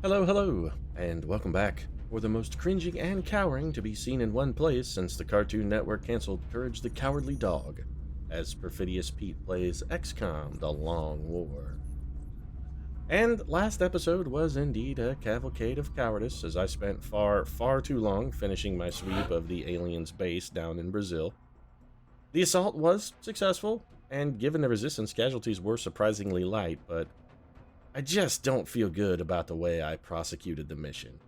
Hello, hello, and welcome back for the most cringing and cowering to be seen in one place since the Cartoon Network canceled Courage the Cowardly Dog, as Perfidious Pete plays XCOM: The Long War. And last episode was indeed a cavalcade of cowardice, as I spent far too long finishing my sweep of the aliens' base down in Brazil. The assault was successful, and given the resistance, casualties were surprisingly light, but I just don't feel good about the way I prosecuted the mission.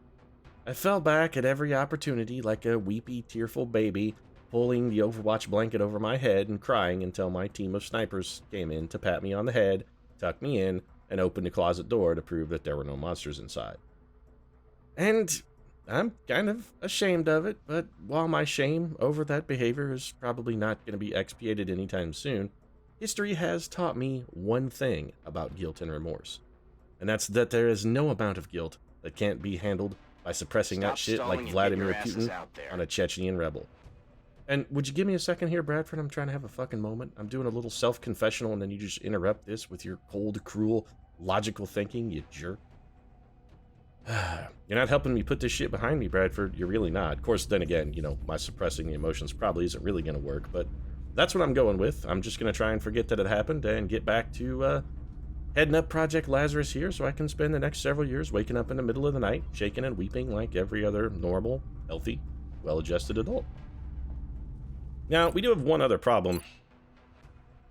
I fell back at every opportunity like a weepy, tearful baby, pulling the Overwatch blanket over my head and crying until my team of snipers came in to pat me on the head, tuck me in, and open the closet door to prove that there were no monsters inside. And I'm kind of ashamed of it, but while my shame over that behavior is probably not going to be expiated anytime soon, history has taught me one thing about guilt and remorse. And that's that there is no amount of guilt that can't be handled by suppressing that shit like Vladimir Putin on a Chechnyan rebel. And would you give me a second here, Bradford? I'm trying to have a fucking moment. I'm doing a little self-confessional, and then you just interrupt this with your cold, cruel, logical thinking, you jerk. You're not helping me put this shit behind me, Bradford. You're really not. Of course, then again, you know, my suppressing the emotions probably isn't really going to work, but that's what I'm going with. I'm just going to try and forget that it happened and get back to heading up Project Lazarus here so I can spend the next several years waking up in the middle of the night, shaking and weeping like every other normal, healthy, well-adjusted adult. Now, we do have one other problem.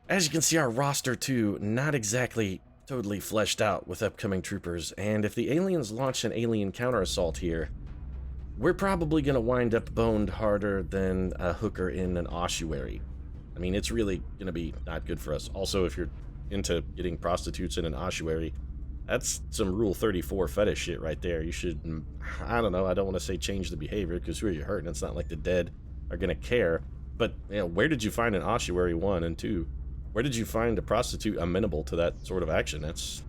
As you can see, our roster, too, not exactly totally fleshed out with upcoming troopers, and if the aliens launch an alien counter-assault here, we're probably going to wind up boned harder than a hooker in an ossuary. I mean, it's really going to be not good for us. Also, if you're into getting prostitutes in an ossuary, that's some Rule 34 fetish shit right there. You should, I don't know, I don't want to say change the behavior, because who are you hurting? It's not like the dead are going to care. But, you know, where did you find an ossuary, 1, and 2? Where did you find a prostitute amenable to that sort of action? That's...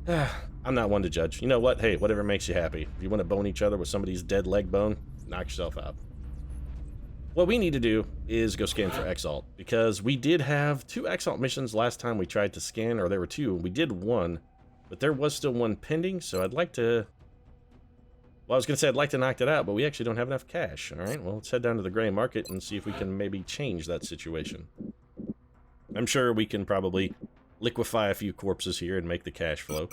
I'm not one to judge. You know what? Hey, whatever makes you happy. If you want to bone each other with somebody's dead leg bone, knock yourself out. What we need to do is go scan for Exalt, because we did have 2 Exalt missions last time we tried to scan, or there were 2. We did 1, but there was still 1 pending, so I'd like to... Well, I was going to say I'd like to knock that out, but we actually don't have enough cash. All right, well, let's head down to the gray market and see if we can maybe change that situation. I'm sure we can probably liquefy a few corpses here and make the cash flow.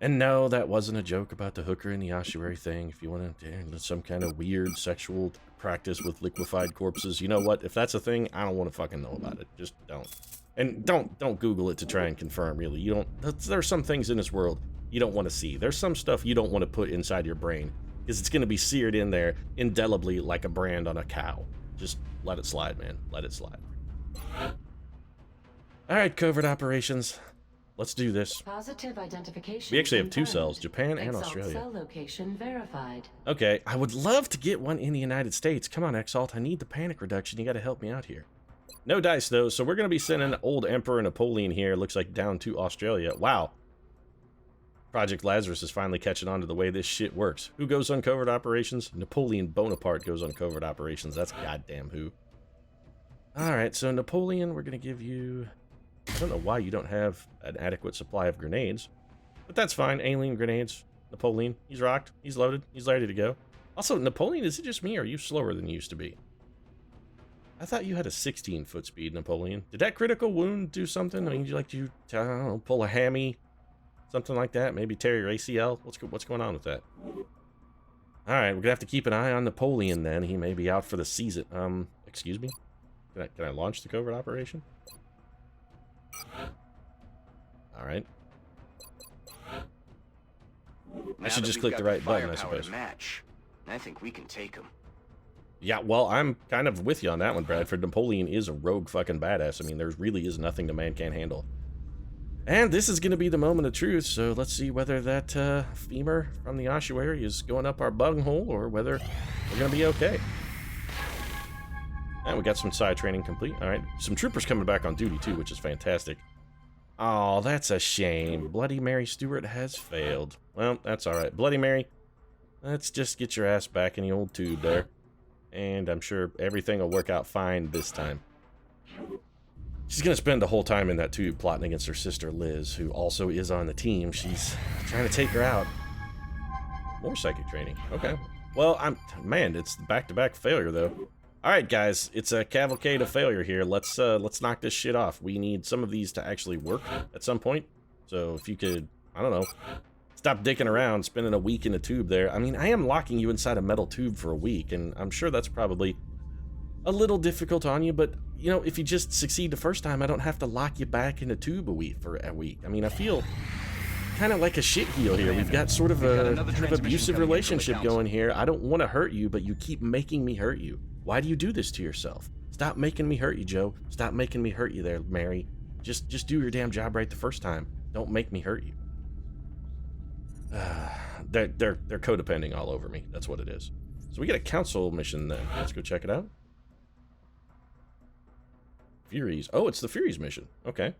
And no, that wasn't a joke about the hooker and the ossuary thing. If you want to some kind of weird sexual practice with liquefied corpses, you know what? If that's a thing, I don't want to fucking know about it. Just don't. And don't Google it to try and confirm, really. You don't... There's some things in this world you don't want to see. There's some stuff you don't want to put inside your brain, because it's going to be seared in there indelibly like a brand on a cow. Just let it slide, man. Let it slide. Alright, covert operations. Let's do this. Positive identification. We actually have 2 cells, Japan and Australia. Cell location verified. Okay, I would love to get one in the United States. Come on, Exalt, I need the panic reduction. You gotta help me out here. No dice, though, so we're gonna be sending old Emperor Napoleon here. Looks like down to Australia. Wow. Project Lazarus is finally catching on to the way this shit works. Who goes on covert operations? Napoleon Bonaparte goes on covert operations. That's goddamn who. Alright, so Napoleon, we're gonna give you... I don't know why you don't have an adequate supply of grenades, but that's fine. Alien grenades. Napoleon, he's rocked. He's loaded. He's ready to go. Also, Napoleon, is it just me, or are you slower than you used to be? I thought you had a 16-foot speed, Napoleon. Did that critical wound do something? I mean, did you like to, I don't know, pull a hammy? Something like that? Maybe tear your ACL? What's going on with that? Alright, we're gonna have to keep an eye on Napoleon then. He may be out for the season. Excuse me? Can I launch the covert operation? Alright. I should just click the right button, I suppose. I think we can take him. Yeah, well, I'm kind of with you on that one, Bradford. Napoleon is a rogue fucking badass. I mean, there really is nothing the man can't handle. And this is going to be the moment of truth, so let's see whether that femur from the ossuary is going up our bunghole, or whether we're going to be okay. And we got some side training complete. Alright, some troopers coming back on duty, too, which is fantastic. Oh, that's a shame. Bloody Mary Stewart has failed. Well, that's alright. Bloody Mary, let's just get your ass back in the old tube there. And I'm sure everything will work out fine this time. She's gonna spend the whole time in that tube plotting against her sister Liz, who also is on the team. She's trying to take her out. More psychic training. Okay. Well, man, it's back-to-back failure though. All right, guys, it's a cavalcade of failure here. Let's knock this shit off. We need some of these to actually work at some point. So if you could, I don't know, stop dicking around, spending a week in a tube there. I mean, I am locking you inside a metal tube for a week, and I'm sure that's probably a little difficult on you, but, you know, if you just succeed the first time, I don't have to lock you back in a tube for a week. I mean, I feel kind of like a shitheel here. We've got sort of a kind of abusive relationship going here. I don't want to hurt you, but you keep making me hurt you. Why do you do this to yourself? Stop making me hurt you, Joe. Stop making me hurt you there, Mary. Just do your damn job right the first time. Don't make me hurt you. They're codepending all over me. That's what it is. So we get a council mission then. Let's go check it out. Furies. Oh, it's the Furies mission. Okay.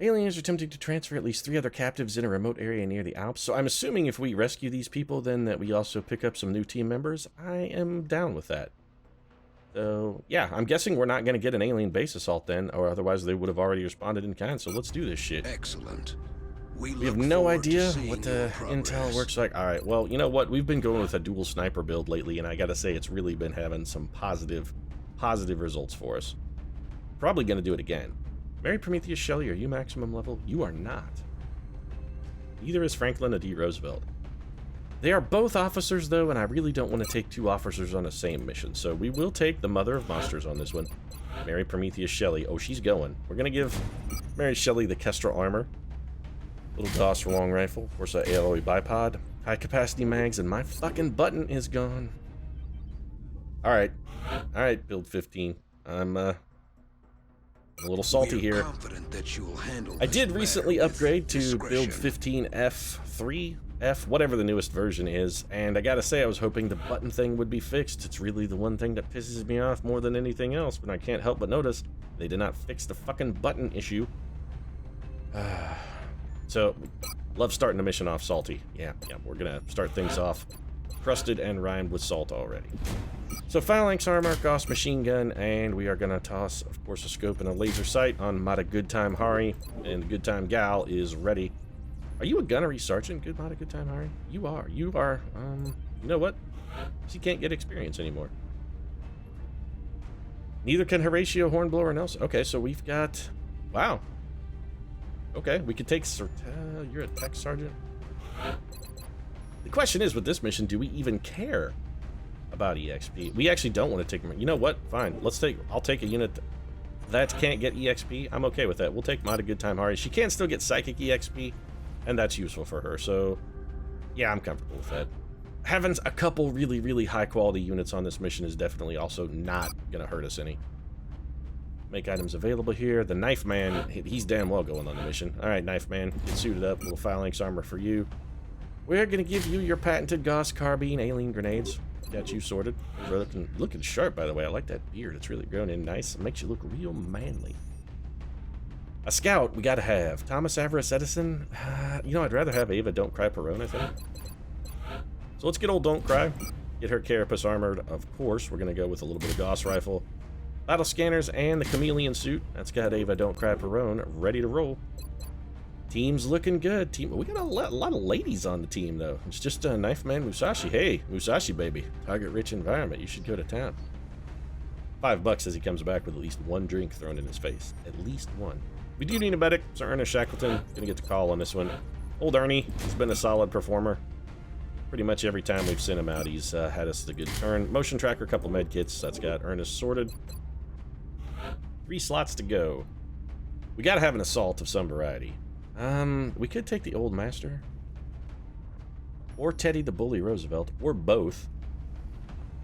Aliens are attempting to transfer at least 3 other captives in a remote area near the Alps. So I'm assuming if we rescue these people, then that we also pick up some new team members. I am down with that. So, yeah, I'm guessing we're not going to get an alien base assault then, or otherwise they would have already responded in kind. So let's do this shit. Excellent. We have no idea what the intel works like. All right, well, you know what? We've been going with a dual sniper build lately, and I got to say it's really been having some positive results for us. Probably going to do it again. Mary Prometheus Shelley, are you maximum level? You are not. Neither is Franklin D. Roosevelt. They are both officers, though, and I really don't want to take 2 officers on the same mission. So we will take the Mother of Monsters on this one. Mary Prometheus Shelley. Oh, she's going. We're going to give Mary Shelley the Kestrel armor. Little DOS long rifle. Of course, alloy bipod. High capacity mags, and my fucking button is gone. Alright. Alright, build 15. I'm, a little salty here. I did recently upgrade to build 15F3, F, whatever the newest version is, and I gotta say I was hoping the button thing would be fixed. It's really the one thing that pisses me off more than anything else, but I can't help but notice they did not fix the fucking button issue. So, love starting the mission off salty. Yeah, we're gonna start things off crusted and rimed with salt already. So phalanx armor, Gauss machine gun, and we are gonna toss, of course, a scope and a laser sight on Mata Good Time Hari, and the Good Time Gal is ready. Are you a gunnery sergeant, Mata Good Time Hari? You are. You know what? She can't get experience anymore. Neither can Horatio Hornblower and Nelson. Okay, so we've got, wow. Okay, we could take you're a tech sergeant. The question is, with this mission, do we even care about EXP? We actually don't want to take... You know what? Fine. I'll take a unit that can't get EXP. I'm okay with that. We'll take Mata Good Time Hari. She can still get Psychic EXP, and that's useful for her. So, yeah, I'm comfortable with that. Having a couple really, really high-quality units on this mission is definitely also not going to hurt us any. Make items available here. The Knife Man, he's damn well going on the mission. All right, Knife Man, get suited up. Little phalanx armor for you. We're going to give you your patented Gauss carbine alien grenades. Got you sorted. You're looking sharp, by the way. I like that beard. It's really grown in nice. It makes you look real manly. A scout we got to have. Thomas Avarice Edison. You know, I'd rather have Ava Don't Cry Perone, I think. So let's get old Don't Cry. Get her carapace armored, of course. We're going to go with a little bit of Gauss rifle. Battle scanners and the chameleon suit. That's got Ava Don't Cry Perone ready to roll. Team's looking good. We got a lot of ladies on the team, though. It's just Knife Man Musashi. Hey, Musashi, baby. Target-rich environment. You should go to town. $5 as he comes back with at least 1 drink thrown in his face. At least 1. We do need a medic, so Ernest Shackleton gonna get the call on this one. Old Ernie, he's been a solid performer. Pretty much every time we've sent him out, he's had us a good turn. Motion tracker, couple med kits. That's got Ernest sorted. 3 slots to go. We gotta have an assault of some variety. We could take the Old Master. Or Teddy the Bully Roosevelt. Or both.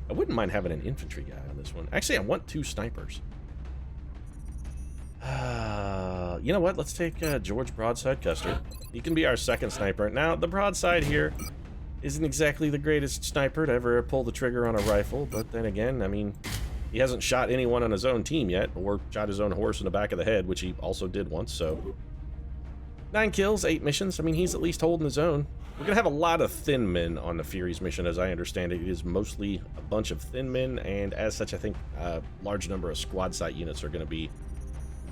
I wouldn't mind having an infantry guy on this one. Actually, I want 2 snipers. You know what? Let's take George Broadside Custer. He can be our 2nd sniper. Now, the Broadside here isn't exactly the greatest sniper to ever pull the trigger on a rifle, but then again, I mean, he hasn't shot anyone on his own team yet, or shot his own horse in the back of the head, which he also did once, so... 9 kills, 8 missions. I mean, he's at least holding his own. We're going to have a lot of thin men on the Furies mission, as I understand it. It is mostly a bunch of thin men, and as such, I think a large number of squad site units are going to be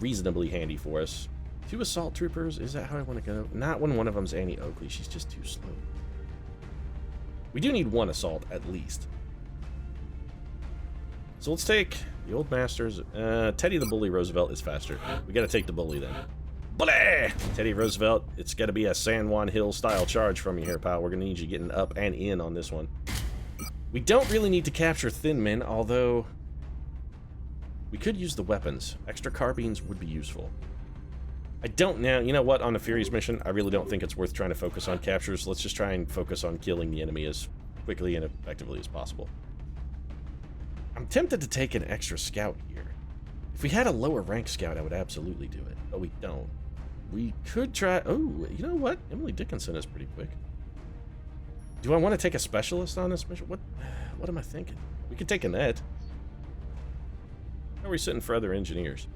reasonably handy for us. 2 assault troopers, is that how I want to go? Not when one of them's Annie Oakley, she's just too slow. We do need 1 assault, at least. So let's take the old masters. Teddy the Bully Roosevelt is faster. We gotta take the Bully then. Bully! Teddy Roosevelt, it's gotta be a San Juan Hill style charge from you here, pal. We're gonna need you getting up and in on this one. We don't really need to capture Thin Men, although we could use the weapons. Extra carbines would be useful. I don't now. You know what? On the Furious mission, I really don't think it's worth trying to focus on captures. Let's just try and focus on killing the enemy as quickly and effectively as possible. I'm tempted to take an extra scout here. If we had a lower rank scout, I would absolutely do it, but we don't. We could try... Oh, you know what? Emily Dickinson is pretty quick. Do I want to take a specialist on this mission? What am I thinking? We could take Annette. How are we sitting for other engineers?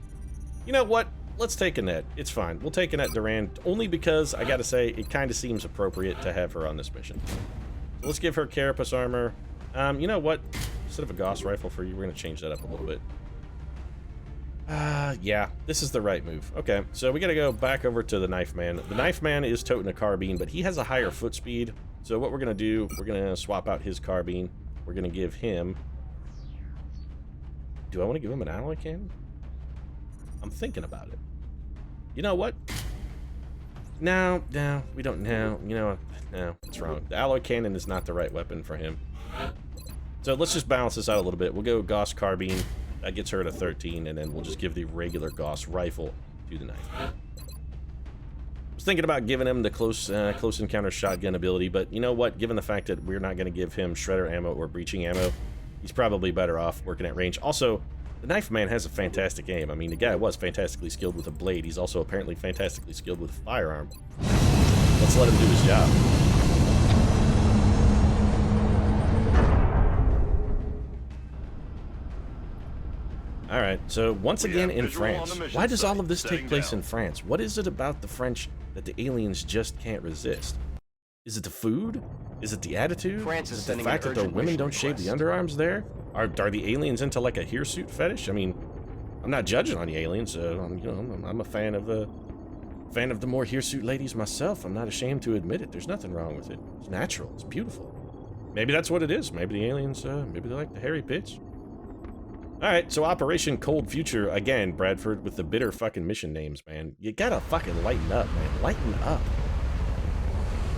You know what? Let's take Annette. It's fine. We'll take Annette Durand, only because, I gotta say, it kind of seems appropriate to have her on this mission. So let's give her Carapace armor. You know what? Instead of a Gauss rifle for you, we're gonna change that up a little bit. Yeah, this is the right move. Okay, so we gotta go back over to the Knife Man. The Knife Man is toting a carbine, but he has a higher foot speed. So what we're gonna do, we're gonna swap out his carbine. We're gonna give him... Do I want to give him an alloy cannon? I'm thinking about it. You know what? No, we don't know. You know, no, it's wrong. The alloy cannon is not the right weapon for him. So let's just balance this out a little bit. We'll go Gauss carbine. That gets her to 13, and then we'll just give the regular Gauss rifle to the Knife. I was thinking about giving him the close encounter shotgun ability, but you know what? Given the fact that we're not going to give him shredder ammo or breaching ammo, he's probably better off working at range. Also, the Knife Man has a fantastic aim. I mean, the guy was fantastically skilled with a blade. He's also apparently fantastically skilled with a firearm. Let's let him do his job. Alright, so once again in France. Why does all of this take place in France? What is it about the French that the aliens just can't resist? Is it the food? Is it the attitude? Is it the fact that the women don't shave the underarms there? Are the aliens into like a hirsute fetish? I mean, I'm not judging on the aliens. I'm a fan of the more hirsute ladies myself. I'm not ashamed to admit it. There's nothing wrong with it. It's natural. It's beautiful. Maybe that's what it is. Maybe the aliens, maybe they like the hairy pits. Alright, so Operation Cold Future, again, Bradford, with the bitter fucking mission names, man. You gotta fucking lighten up, man. Lighten up.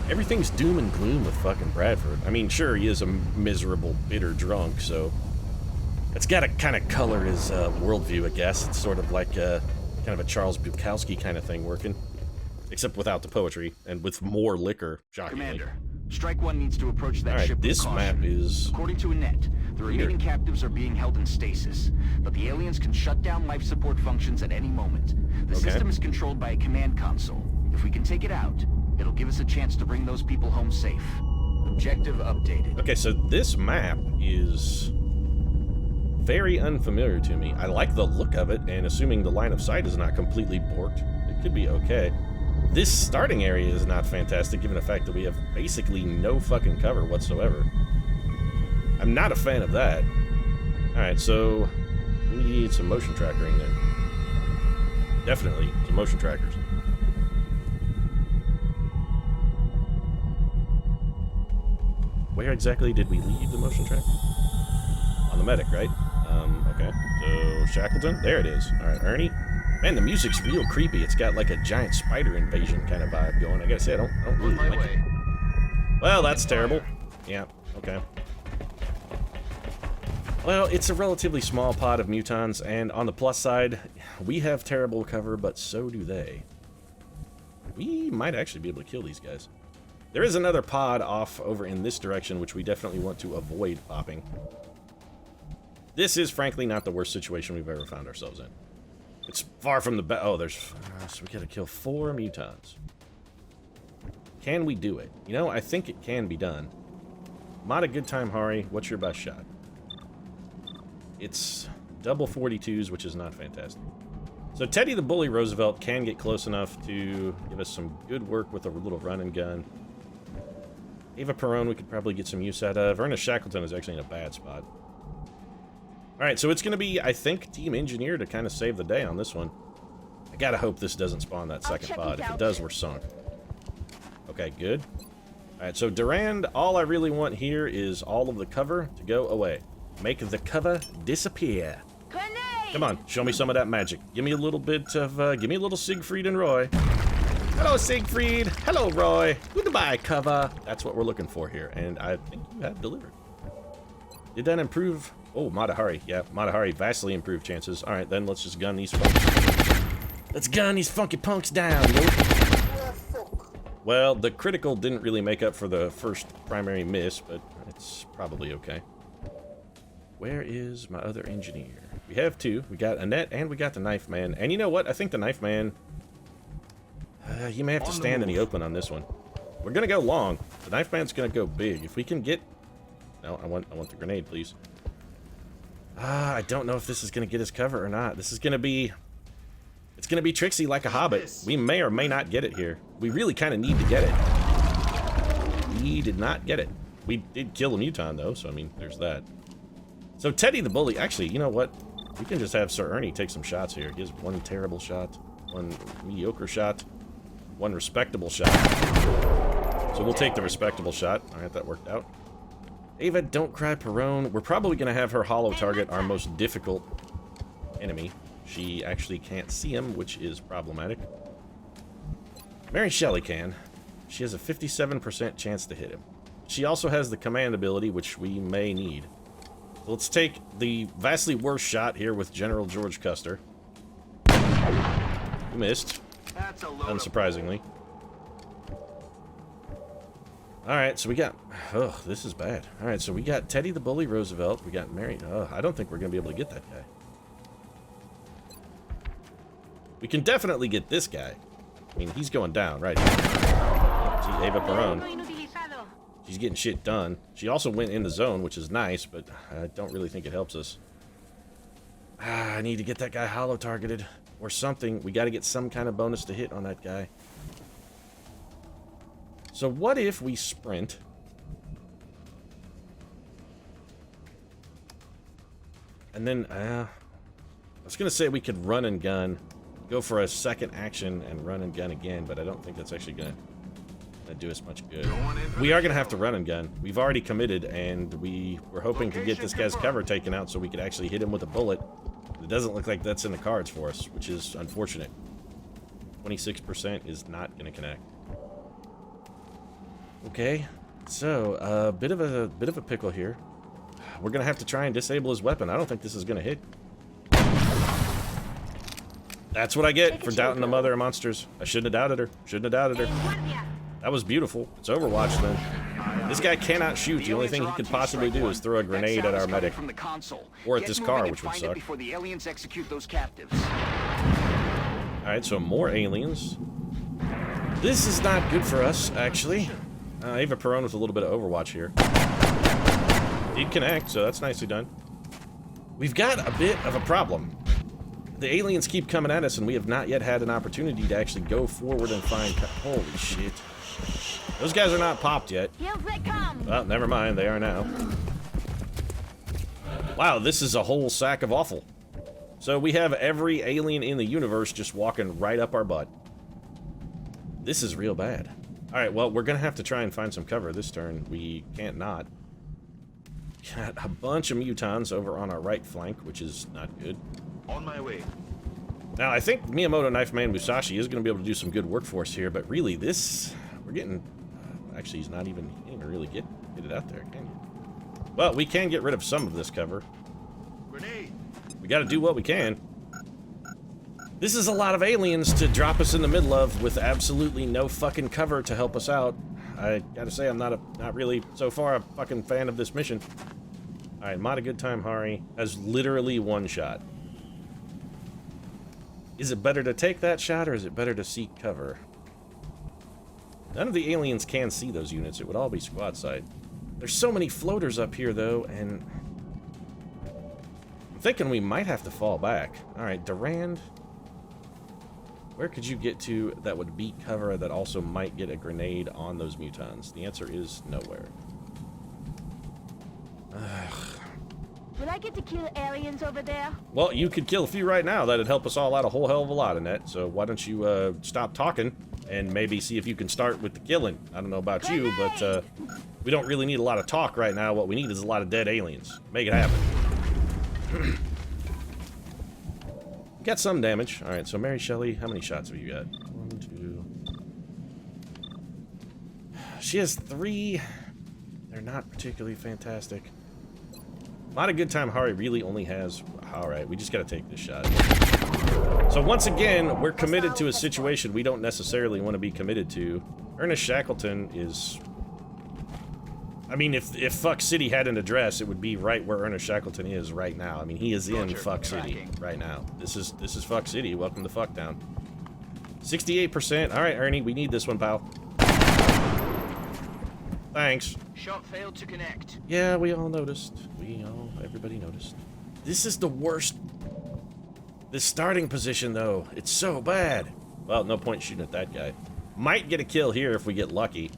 Everything's doom and gloom with fucking Bradford. I mean, sure, he is a miserable, bitter drunk, so... It's gotta kind of color his worldview, I guess. It's sort of like kind of a Charles Bukowski kind of thing working. Except without the poetry, and with more liquor, shockingly. Commander, Strike One needs to approach that ship with this caution. map is... According to Annette, the remaining captives are being held in stasis, but the aliens can shut down life support functions at any moment. The system is controlled by a command console. If we can take it out, it'll give us a chance to bring those people home safe. Objective updated. Okay, so this map is very unfamiliar to me. I like the look of it, and assuming the line of sight is not completely borked, it could be okay. This starting area is not fantastic, given the fact that we have basically no fucking cover whatsoever. I'm not a fan of that. Alright, so we need some motion trackering then. Definitely some motion trackers. Where exactly did we leave the motion tracker? On the medic, right? Okay. So, Shackleton? There it is. Alright, Ernie. Man, the music's real creepy. It's got like a giant spider invasion kind of vibe going. I gotta say, I don't really like it. Well, that's terrible. Yeah, okay. Well, it's a relatively small pod of mutons, and on the plus side, we have terrible cover, but so do they. We might actually be able to kill these guys. There is another pod off over in this direction, which we definitely want to avoid popping. This is, frankly, not the worst situation we've ever found ourselves in. It's far from the oh, there's... so we gotta kill 4 mutons. Can we do it? You know, I think it can be done. Not a good time, Hari. What's your best shot? It's double 42s, which is not fantastic. So Teddy the Bully Roosevelt can get close enough to give us some good work with a little run and gun. Ava Perron we could probably get some use out of. Ernest Shackleton is actually in a bad spot. Alright, so it's going to be, I think, Team Engineer to kind of save the day on this one. I gotta hope this doesn't spawn that second pod. If it does, we're sunk. Okay, good. Alright, so Durand, all I really want here is all of the cover to go away. Make the cover disappear. Come on, show me some of that magic. Give me a little bit of, give me a little Siegfried and Roy. Hello, Siegfried. Hello, Roy. Goodbye, cover. That's what we're looking for here, and I think you have delivered. Did that improve? Oh, Matahari. Yeah, Matahari vastly improved chances. All right, then let's just gun these funky. Let's gun these funky punks down, yo. Well, the critical didn't really make up for the first primary miss, but it's probably okay. Where is my other engineer? We have two. We got Annette and we got the Knife Man. And you know what? I think the Knife Man... you may have to stand in the open on this one. We're gonna go long. The Knife Man's gonna go big. If we can get... No, I want the grenade, please. I don't know if this is gonna get us cover or not. This is gonna be... It's gonna be tricksy like a hobbit. We may or may not get it here. We really kind of need to get it. We did not get it. We did kill a Muton, though, so I mean, there's that. So Teddy the Bully... Actually, you know what? We can just have Sir Ernie take some shots here. He has one terrible shot, one mediocre shot, one respectable shot. So we'll take the respectable shot. All right, that worked out. Ava, don't cry, Perone. We're probably going to have her hollow target our most difficult enemy. She actually can't see him, which is problematic. Mary Shelley can. She has a 57% chance to hit him. She also has the command ability, which we may need. So let's take the vastly worse shot here with General George Custer. You missed, unsurprisingly. Alright, so we got... Oh, this is bad. Alright, so we got Teddy the Bully Roosevelt. We got Mary... Oh, I don't think we're going to be able to get that guy. We can definitely get this guy. I mean, he's going down, right? See, Ava Perone. She's getting shit done. She also went in the zone, which is nice, but I don't really think it helps us. I need to get that guy hollow targeted or something. We got to get some kind of bonus to hit on that guy. So what if we sprint? And then, I was going to say we could run and gun, go for a second action and run and gun again, but I don't think that's actually going to do us much good. We are going to have to run and gun. We've already committed, and we were hoping to get this guy's cover taken out so we could actually hit him with a bullet. It doesn't look like that's in the cards for us, which is unfortunate. 26% is not going to connect. Okay, so a bit of a pickle here. We're going to have to try and disable his weapon. I don't think this is going to hit. That's what I get for doubting the mother of monsters. I shouldn't have doubted her. Shouldn't have doubted her. That was beautiful. It's Overwatch then. This guy cannot shoot. The only thing he could possibly do is throw a grenade at our medic. Or at this car, which would suck. Alright, so more aliens. This is not good for us, actually. Ava Perone with a little bit of Overwatch here. Did connect, so that's nicely done. We've got a bit of a problem. The aliens keep coming at us, and we have not yet had an opportunity to actually go forward and find... Holy shit. Those guys are not popped yet. Well, never mind, they are now. Wow, this is a whole sack of awful. So we have every alien in the universe just walking right up our butt. This is real bad. Alright, well, we're gonna have to try and find some cover this turn. We can't not. Got a bunch of Mutons over on our right flank, which is not good. On my way. Now, I think Miyamoto Knife Man Musashi is going to be able to do some good work for us here, but really, this... We're getting... actually, he's not even... He can't even really get it out there, can you? Well, we can get rid of some of this cover. Grenade. We got to do what we can. This is a lot of aliens to drop us in the middle of with absolutely no fucking cover to help us out. I gotta say, I'm not really, so far, a fucking fan of this mission. Alright, Mod a Good Time Hari has literally one shot. Is it better to take that shot, or is it better to seek cover? None of the aliens can see those units. It would all be squad side. There's so many floaters up here, though, and... I'm thinking we might have to fall back. Alright, Durand. Where could you get to that would beat cover that also might get a grenade on those Mutons? The answer is nowhere. Ugh. Will I get to kill aliens over there? Well, you could kill a few right now. That'd help us all out a whole hell of a lot, Annette. So why don't you stop talking and maybe see if you can start with the killing. I don't know about you, but we don't really need a lot of talk right now. What we need is a lot of dead aliens. Make it happen. Got some damage. All right, so Mary Shelley, how many shots have you got? 1, 2. She has 3. They're not particularly fantastic. Not a good time. Hari really only has... All right, we just got to take this shot. So once again, we're committed to a situation we don't necessarily want to be committed to. Ernest Shackleton is... I mean, if Fuck City had an address, it would be right where Ernest Shackleton is right now. I mean, he is in Fuck City right now. This is Fuck City. Welcome to Fucktown. 68%. All right, Ernie, we need this one, pal. Thanks. Shot failed to connect. Yeah, we all noticed. Everybody noticed. This is the worst. This starting position, though, it's so bad. Well, no point shooting at that guy. Might get a kill here if we get lucky.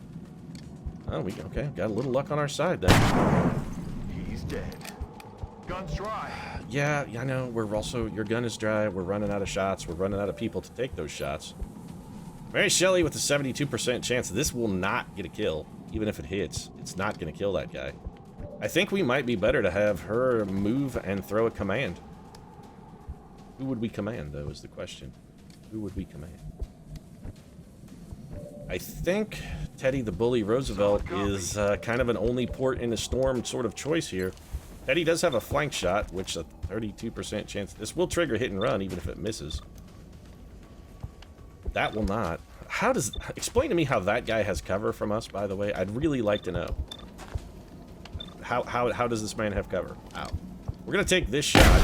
Oh, okay. Got a little luck on our side then. He's dead. Gun's dry. Yeah, I know. Your gun is dry. We're running out of shots. We're running out of people to take those shots. Mary Shelley with a 72% chance. This will not get a kill. Even if it hits, it's not going to kill that guy. I think we might be better to have her move and throw a command. Who would we command, though, is the question. Who would we command? I think Teddy the Bully Roosevelt is kind of an only port in a storm sort of choice here. Teddy does have a flank shot, which a 32% chance. This will trigger hit and run, even if it misses. That will not. Explain to me how that guy has cover from us, by the way. I'd really like to know. How does this man have cover? Ow. We're gonna take this shot,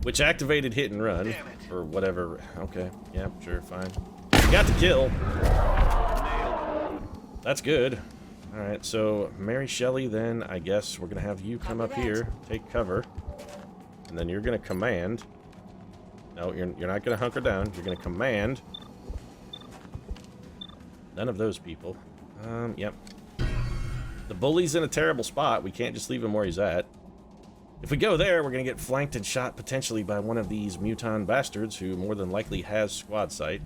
which activated hit and run, or whatever. Okay, yeah, sure, fine. Got the kill. That's good. Alright, so Mary Shelley, then I guess we're gonna have you come up here, take cover, and then you're gonna command. No, you're not gonna hunker down. You're gonna command. None of those people. Yep. The bully's in a terrible spot. We can't just leave him where he's at. If we go there, we're gonna get flanked and shot potentially by one of these muton bastards who more than likely has squad sight.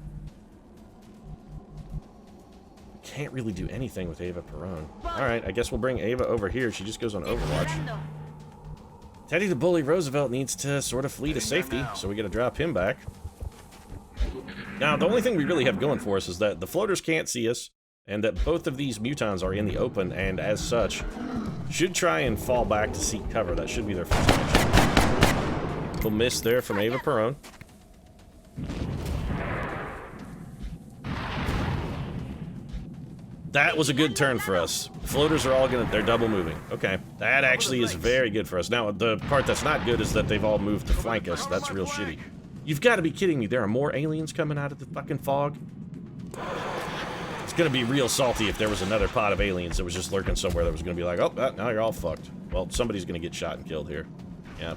Can't really do anything with Ava Perón. Alright, I guess we'll bring Ava over here. She just goes on Overwatch. Teddy the Bully Roosevelt needs to sort of flee to safety, so we gotta drop him back. Now, the only thing we really have going for us is that the floaters can't see us, and that both of these mutons are in the open, and as such, should try and fall back to seek cover. That should be their first action. Little miss there from Ava Perón. That was a good turn for us. Floaters are all they're double moving. Okay, that actually is very good for us. Now, the part that's not good is that they've all moved to flank us. That's real shitty. You've got to be kidding me. There are more aliens coming out of the fucking fog? It's gonna be real salty if there was another pod of aliens that was just lurking somewhere that was gonna be like, oh, now you're all fucked. Well, somebody's gonna get shot and killed here. Yeah.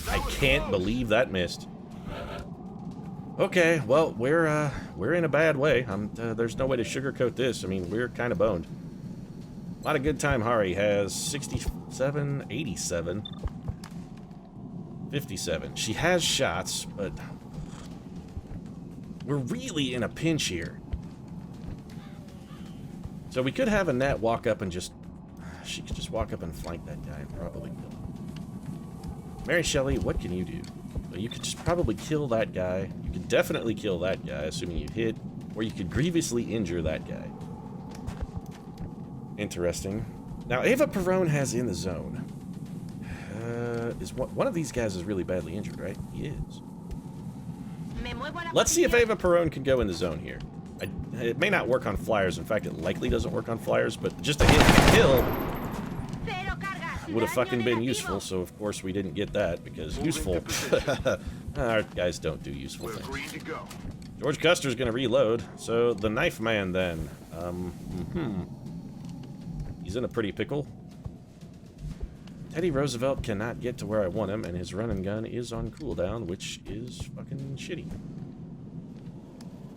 I can't believe that missed. Okay, well, we're in a bad way. There's no way to sugarcoat this. I mean, we're kind of boned. Not a good time. Hari has 67, 87, 57. She has shots, but we're really in a pinch here. So we could have Annette walk up and she could just walk up and flank that guy and probably kill him. Mary Shelley, what can you do? Well, you could just probably kill that guy. You could definitely kill that guy, assuming you hit, or you could grievously injure that guy. Interesting. Now, Ava Perón has in the zone. One of these guys is really badly injured, right? He is. Let's see if Ava Perón can go in the zone here. It may not work on flyers. In fact, it likely doesn't work on flyers, but just a hit and kill would have fucking been useful, so of course we didn't get that, because useful. Our guys don't do useful things. George Custer's gonna reload, so the knife man then. He's in a pretty pickle. Teddy Roosevelt cannot get to where I want him, and his run and gun is on cooldown, which is fucking shitty.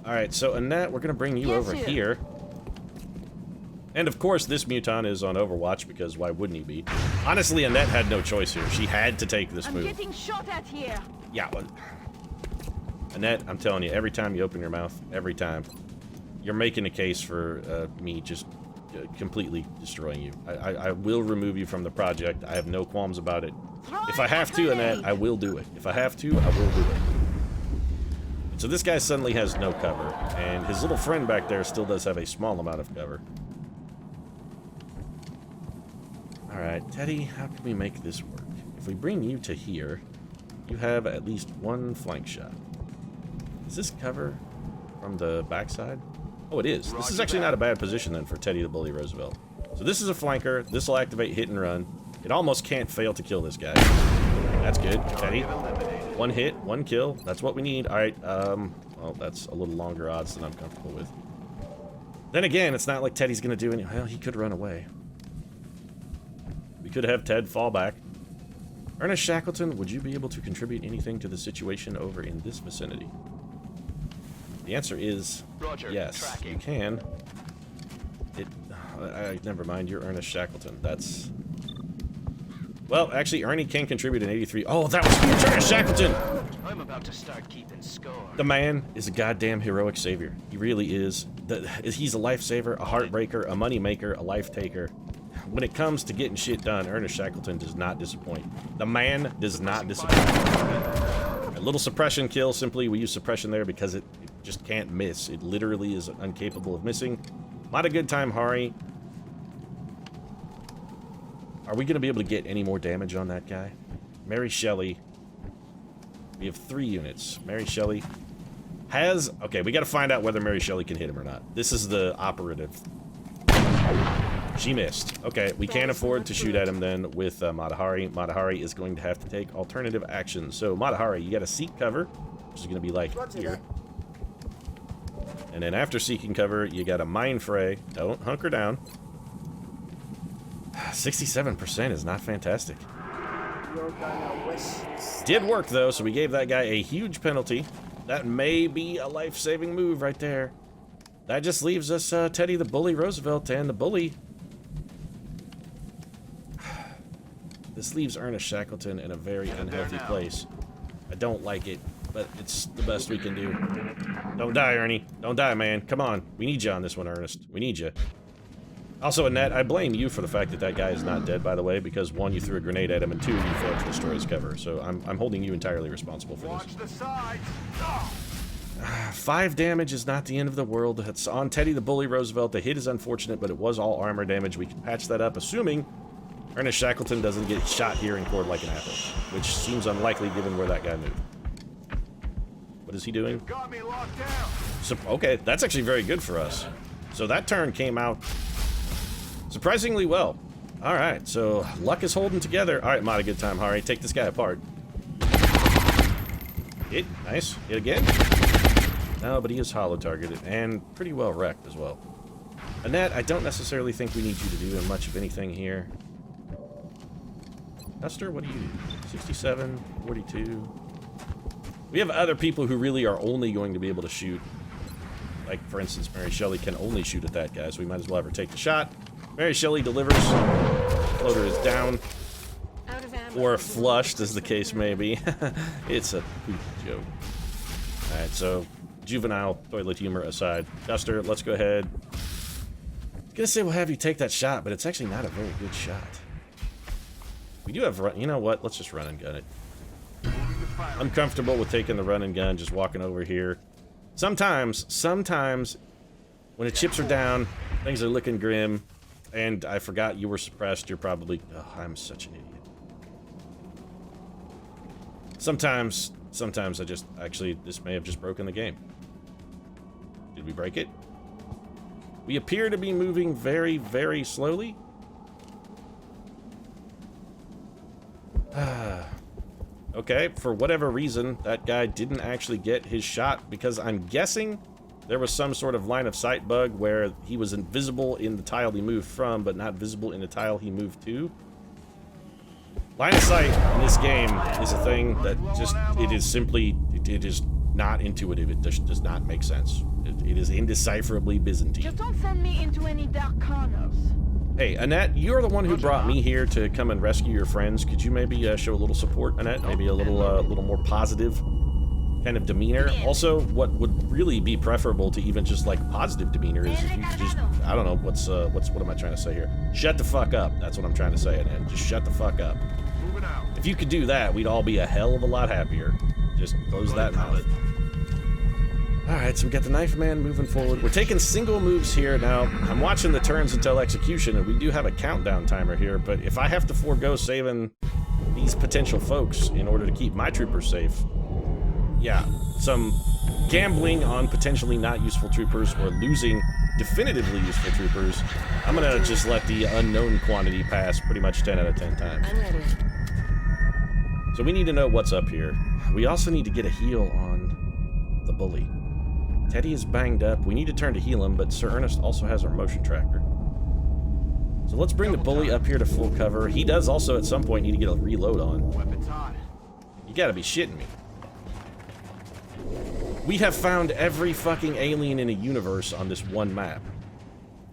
Alright, so Annette, we're gonna bring you over here. And of course, this muton is on Overwatch, because why wouldn't he be? Honestly, Annette had no choice here. She had to take this move. I'm getting shot at here. Yeah, well, Annette, I'm telling you, every time you open your mouth, every time, you're making a case for me just completely destroying you. I will remove you from the project. I have no qualms about it. If I have to, Annette, I will do it. If I have to, I will do it. So this guy suddenly has no cover, and his little friend back there still does have a small amount of cover. Alright, Teddy, how can we make this work? If we bring you to here, you have at least one flank shot. Is this cover from the backside? Oh, it is. This is actually not a bad position then for Teddy the Bully Roosevelt. So this is a flanker. This will activate hit and run. It almost can't fail to kill this guy. That's good. Teddy. One hit, one kill. That's what we need. Alright, well, that's a little longer odds than I'm comfortable with. Then again, it's not like Teddy's gonna do any... Well, he could run away. We could have Ted fall back. Ernest Shackleton, would you be able to contribute anything to the situation over in this vicinity? The answer is yes, you can. Never mind, you're Ernest Shackleton. That's... Well, actually, Ernie can contribute an 83. Oh, that was huge! Ernest Shackleton! I'm about to start keeping score. The man is a goddamn heroic savior. He really is. He's a lifesaver, a heartbreaker, a moneymaker, a life taker. When it comes to getting shit done, Ernest Shackleton does not disappoint. The man does not disappoint. A little suppression kill, simply we use suppression there because it just can't miss. It literally is incapable of missing. Not a good time, Hari. Are we going to be able to get any more damage on that guy? Mary Shelley. We have 3 units. Mary Shelley has... Okay, we got to find out whether Mary Shelley can hit him or not. This is the operative. She missed. Okay, we can't afford to shoot at him then with Matahari. Matahari is going to have to take alternative action. So, Matahari, you got to seek cover, which is going to be like here. And then after seeking cover, you got a mind fray. Don't hunker down. 67% is not fantastic. Did work, though, so we gave that guy a huge penalty. That may be a life-saving move right there. That just leaves us Teddy the Bully Roosevelt and the Bully. This leaves Ernest Shackleton in a very unhealthy place. I don't like it, but it's the best we can do. Don't die, Ernie. Don't die, man. Come on. We need you on this one, Ernest. We need you. Also, Annette, I blame you for the fact that that guy is not dead, by the way, because 1, you threw a grenade at him, and 2, you failed to destroy his cover. So I'm holding you entirely responsible for this. Watch the sides. 5 damage is not the end of the world. It's on Teddy the Bully Roosevelt. The hit is unfortunate, but it was all armor damage. We can patch that up, assuming Ernest Shackleton doesn't get shot here and cored like an apple, which seems unlikely given where that guy moved. What is he doing? Got me locked down. So, okay, that's actually very good for us. So that turn came out surprisingly well. Alright, so luck is holding together. Alright, Mata, good time, Hari. Take this guy apart. Hit, nice. Hit again. No, but he is hollow targeted and pretty well wrecked as well. Annette, I don't necessarily think we need you to do much of anything here. Duster, what do you do? 67, 42. We have other people who really are only going to be able to shoot. Like, for instance, Mary Shelley can only shoot at that guy, so we might as well have her take the shot. Mary Shelley delivers. Floater is down. Or flushed, as the case may be. It's a poop joke. Alright, so, juvenile toilet humor aside. Duster, let's go ahead. I'm gonna say we'll have you take that shot, but it's actually not a very good shot. We do have... You know what? Let's just run and gun it. I'm comfortable with taking the run and gun, just walking over here. Sometimes, when the chips are down, things are looking grim, and I forgot you were suppressed, you're probably... Oh, I'm such an idiot. Sometimes I just... Actually, this may have just broken the game. Did we break it? We appear to be moving very, very slowly. Okay, for whatever reason, that guy didn't actually get his shot because I'm guessing there was some sort of line of sight bug where he was invisible in the tile he moved from, but not visible in the tile he moved to. Line of sight in this game is a thing that just, it is simply, it is not intuitive. It just does not make sense. It is indecipherably Byzantine. Just don't send me into any dark corners. Hey, Annette, you're the one who brought me here to come and rescue your friends. Could you maybe show a little support, Annette? Maybe a little more positive kind of demeanor. Also, what would really be preferable to even just like positive demeanor is if you just, I don't know, what am I trying to say here? Shut the fuck up. That's what I'm trying to say, Annette. Just shut the fuck up. Moving out. If you could do that, we'd all be a hell of a lot happier. Just close that mouth. Alright, so we got the Knife Man moving forward. We're taking single moves here. Now, I'm watching the turns until execution, and we do have a countdown timer here, but if I have to forego saving these potential folks in order to keep my troopers safe, yeah, some gambling on potentially not useful troopers or losing definitively useful troopers, I'm gonna just let the unknown quantity pass pretty much 10 out of 10 times. I'm ready. So we need to know what's up here. We also need to get a heal on the bully. Teddy is banged up. We need to turn to heal him, but Sir Ernest also has our motion tracker. So let's bring the bully up here to full cover. He does also at some point need to get a reload on. Weapons on. You gotta be shitting me. We have found every fucking alien in a universe on this one map.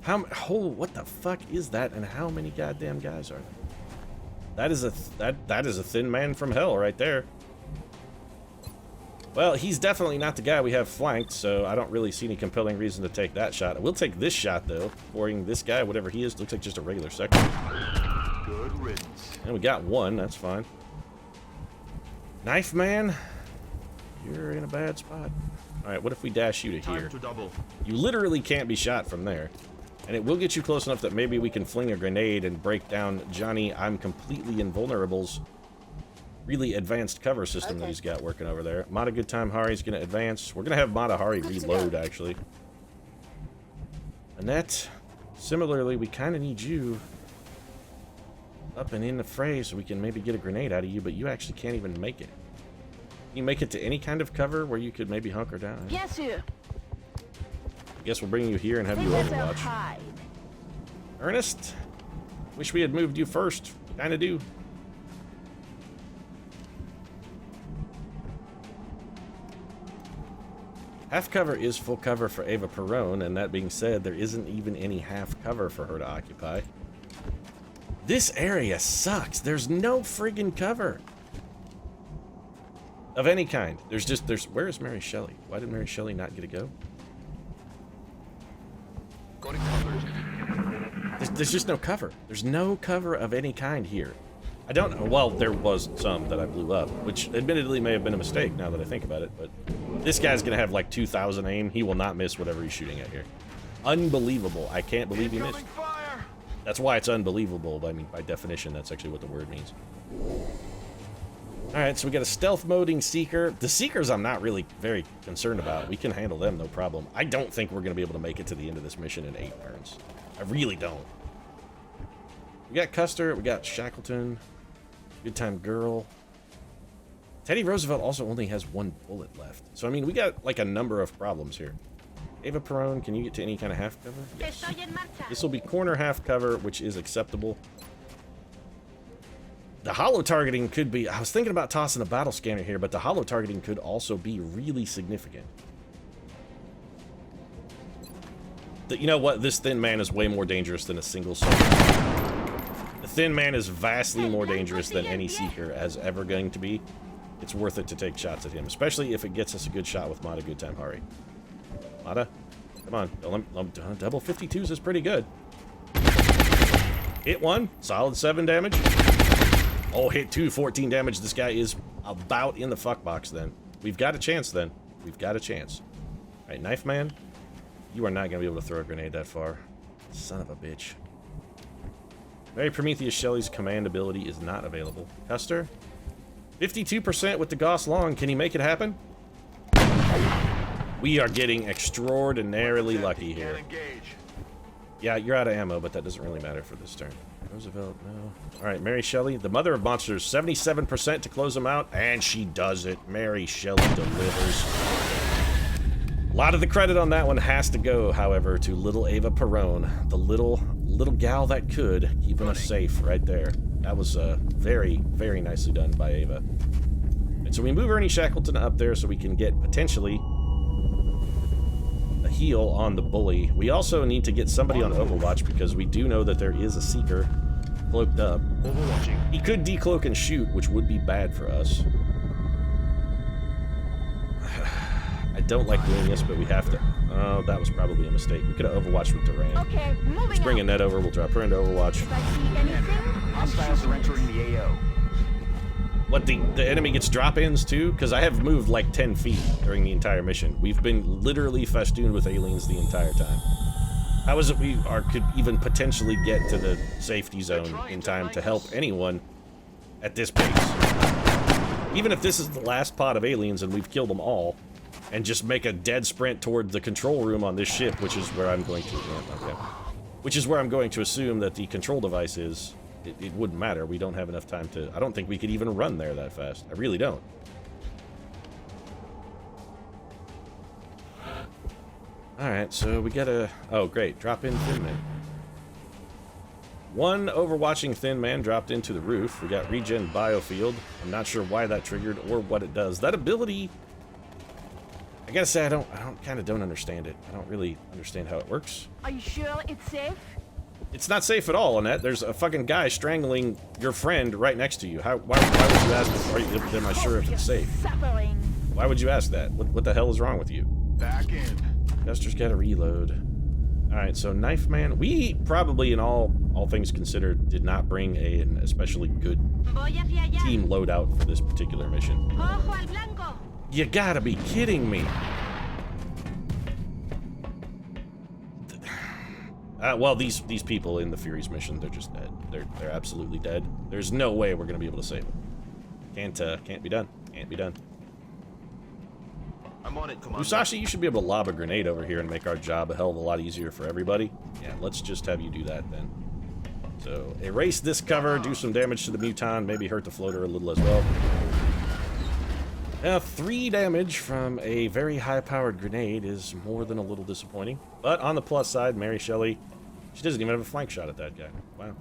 What the fuck is that, and how many goddamn guys are there? That is a thin man from hell right there. Well, he's definitely not the guy we have flanked, so I don't really see any compelling reason to take that shot. I will take this shot, though, pouring this guy, whatever he is, looks like just a regular sector. Good riddance. And we got one, that's fine. Knife Man, you're in a bad spot. Alright, what if we dash you to here? Time to double. You literally can't be shot from there. And it will get you close enough that maybe we can fling a grenade and break down Johnny I'm Completely Invulnerable's really advanced cover system that he's got working over there. Mata Good Time Hari's gonna advance. We're gonna have Mata Hari reload, actually. Annette, similarly, we kind of need you up and in the fray so we can maybe get a grenade out of you, but you actually can't even make it. Can you make it to any kind of cover where you could maybe hunker down? Yes, sir. I guess we'll bring you here and have you Let us overwatch. hide. Ernest, wish we had moved you first. Kinda do. Half cover is full cover for Ava Perón, and that being said, there isn't even any half cover for her to occupy. This area sucks. There's no friggin' cover. Of any kind. Where is Mary Shelley? Why did Mary Shelley not get a go? There's just no cover. There's no cover of any kind here. I don't know. Well, there was some that I blew up, which admittedly may have been a mistake now that I think about it, but this guy's gonna have like 2,000 aim. He will not miss whatever he's shooting at here. Unbelievable. I can't believe he missed. Fire. That's why it's unbelievable. I mean, by definition, that's actually what the word means. Alright, so we got a stealth moding Seeker. The Seekers I'm not really very concerned about. We can handle them, no problem. I don't think we're going to be able to make it to the end of this mission in 8 turns. I really don't. We got Custer, we got Shackleton, Good Time Girl. Teddy Roosevelt also only has 1 bullet left. So, I mean, we got, like, a number of problems here. Ava Perón, can you get to any kind of half cover? Yes. This will be corner half cover, which is acceptable. The holo targeting could be... I was thinking about tossing a battle scanner here, but the holo targeting could also be really significant. You know what? This thin man is way more dangerous than a single soldier. The thin man is vastly more dangerous than any Seeker is ever going to be. It's worth it to take shots at him, especially if it gets us a good shot with Mata Good Time Hari. Mata, come on. Double 52s is pretty good. Hit 1, solid 7 damage. Oh, hit 2, 14 damage. This guy is about in the fuck box then. We've got a chance then. We've got a chance. Alright, Knife Man, you are not going to be able to throw a grenade that far. Son of a bitch. Mary Prometheus Shelley's command ability is not available. Custer, 52% with the Gauss Long. Can he make it happen? We are getting extraordinarily lucky here. Yeah, you're out of ammo, but that doesn't really matter for this turn. Roosevelt, no. Alright, Mary Shelley, the mother of monsters, 77% to close them out, and she does it. Mary Shelley delivers. A lot of the credit on that one has to go, however, to little Ava Perón, the little gal that could, keeping us safe right there. That was very, very nicely done by Ava. And so we move Ernie Shackleton up there so we can get potentially a heal on the bully. We also need to get somebody on Overwatch because we do know that there is a Seeker cloaked up. Overwatching. He could decloak and shoot, which would be bad for us. I don't like doing this, but we have to. Oh, that was probably a mistake. We could have Overwatched with Duran. Okay, moving Let's bring out. Annette over. We'll drop her into Overwatch. If I see anything, Hostiles are entering the AO. What, the enemy gets drop-ins too? Because I have moved like 10 feet during the entire mission. We've been literally festooned with aliens the entire time. How is it we could even potentially get to the safety zone in time to help anyone at this pace? Even if this is the last pod of aliens and we've killed them all, and just make a dead sprint toward the control room on this ship, which is where I'm going to... Yeah, okay. Which is where I'm going to assume that the control device is... It wouldn't matter. We don't have enough time to... I don't think we could even run there that fast. I really don't. Alright, so we gotta... Oh, great. Drop in Thin Man. One overwatching Thin Man dropped into the roof. We got Regen Biofield. I'm not sure why that triggered or what it does. That ability... I gotta say, I kind of don't understand it. I don't really understand how it works. are you sure it's safe? It's not safe at all, Annette. There's a fucking guy strangling your friend right next to you. Why would you ask me, am I sure if it's safe? Suffering. Why would you ask that? What the hell is wrong with you? Back in. Jester's gotta reload. Alright, so Knife Man. We probably, in all things considered, did not bring an especially good team loadout for this particular mission. Ojo al blanco. You gotta be kidding me. Well, these people in the Fury's mission, they're just dead. They're absolutely dead. There's no way we're gonna be able to save them. Can't be done. Can't be done. I'm on it, Commander. Musashi, you should be able to lob a grenade over here and make our job a hell of a lot easier for everybody. Yeah, let's just have you do that then. So, erase this cover, do some damage to the Muton, maybe hurt the floater a little as well. Now, 3 damage from a very high-powered grenade is more than a little disappointing. But on the plus side, Mary Shelley, she doesn't even have a flank shot at that guy. Wow.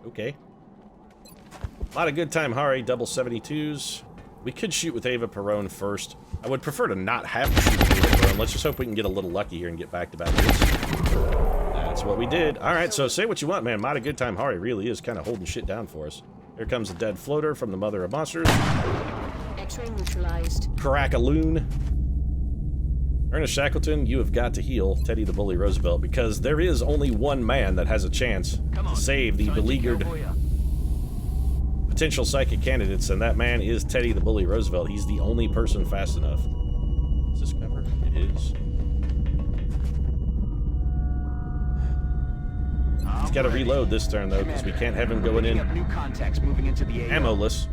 Okay. A lot of good time, Hari, double 72s. We could shoot with Ava Perón first. I would prefer to not have to shoot with Ava Perón. Let's just hope we can get a little lucky here and get back-to-back hits. That's what we did. Alright, so say what you want, man. Mighty Good Time Hari really is kind of holding shit down for us. Here comes a dead floater from the Mother of Monsters. X-ray neutralized. Crack-a-loon. Ernest Shackleton, you have got to heal Teddy the Bully Roosevelt because there is only one man that has a chance to save the beleaguered potential psychic candidates, and that man is Teddy the Bully Roosevelt. He's the only person fast enough. Is this cover? It is. He's got to reload this turn, though, because we can't have him going in New contacts moving into the AO. ammo-less.